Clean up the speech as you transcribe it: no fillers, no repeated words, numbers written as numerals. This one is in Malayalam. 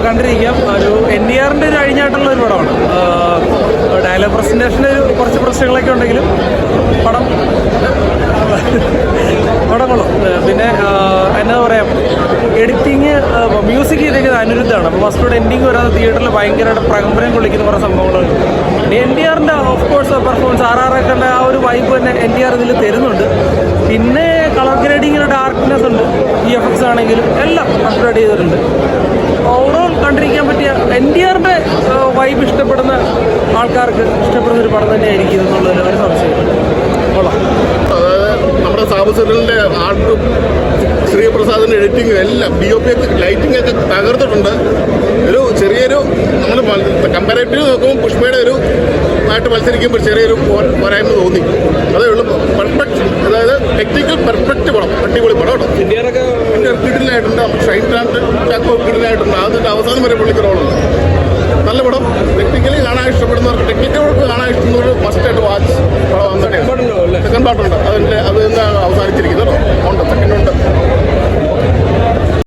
കണ്ടിരിക്കാം. ഒരു NTR-ന്റെ ഒരു അഴിഞ്ഞാട്ടുള്ള ഒരു പടമാണ്. ഡയലോഗ് പ്രസൻറ്റേഷന് കുറച്ച് പ്രശ്നങ്ങളൊക്കെ ഉണ്ടെങ്കിലും പടം കൊള്ളും. പിന്നെ എന്താ പറയുക, എഡിറ്റിങ് മ്യൂസിക് ചെയ്തേക്കുന്നത് അനിരുദ്ധാണ്. അപ്പോൾ ഫസ്റ്റോട് എൻഡിങ് വരാതെ തിയേറ്ററിൽ ഭയങ്കരമായിട്ട് പ്രകമ്പനം കൊള്ളിക്കുന്ന കുറേ സംഭവങ്ങളുണ്ട്. NTR-ന്റെ ഓഫ് കോഴ്സ് പെർഫോമൻസ് RRR-ന്റെ ആ ഒരു വൈബ് തന്നെ NTR ഇതിൽ തരുന്നുണ്ട്. പിന്നെ കളർ ഗ്രേഡിങ്ങിന് ഡാർക്ക്നെസ് ഉണ്ട്, VFX ആണെങ്കിലും എല്ലാം അപ്ഗ്രേഡ് ചെയ്തിട്ടുണ്ട്. ഓവറോൾ കണ്ടിരിക്കാൻ പറ്റിയ NTR-ന്റെ വൈബ് ഇഷ്ടപ്പെടുന്ന ആൾക്കാർക്ക് ഇഷ്ടപ്പെടുന്ന ഒരു പടം തന്നെയായിരിക്കും എന്നുള്ളതിൽ ഒരു സംശയമില്ല. കൊള്ളാം. അതായത് നമ്മുടെ സാബുസറിൻ്റെ ആർട്ടും ശ്രീപ്രസാദിൻ്റെ എഡിറ്റിങ്ങും എല്ലാം DOP ലൈറ്റിംഗ് ഒക്കെ തകർത്തിട്ടുണ്ട്. ഒരു ചെറിയൊരു നമ്മൾ കമ്പാരേറ്റീവ് നോക്കുമ്പോൾ പുഷ്പയുടെ ഒരു ആയിട്ട് മത്സരിക്കുമ്പോൾ ചെറിയൊരു പോരായ്മ തോന്നി. അതേ ഉള്ളൂ. പെർഫെക്റ്റ്, അതായത് ടെക്നിക്കൽ പെർഫെക്റ്റ് പടം, അടിപൊളി പടം കേട്ടോ. ഇന്ത്യയിലൊക്കെ കിടിലായിട്ടുണ്ട്. ഷൈൻ ട്രാൻഡ് ചാക്കോ കിടിലായിട്ടുണ്ട്. അതിൻ്റെ അവസാനം വരെ പുള്ളിക്ക് റോളുണ്ട്. നല്ല പടം. ടെക്നിക്കലി കാണാൻ ഇഷ്ടപ്പെടുന്നവർക്ക്, ടെക്നിക്കൽ കാണാൻ ഇഷ്ടപ്പെടുന്നവർ മസ്റ്റായിട്ട് വാച്ച് പടം. വന്നിട്ട് സെക്കൻഡ് പാർട്ടുണ്ട്. അതിൻ്റെ അത് എന്താ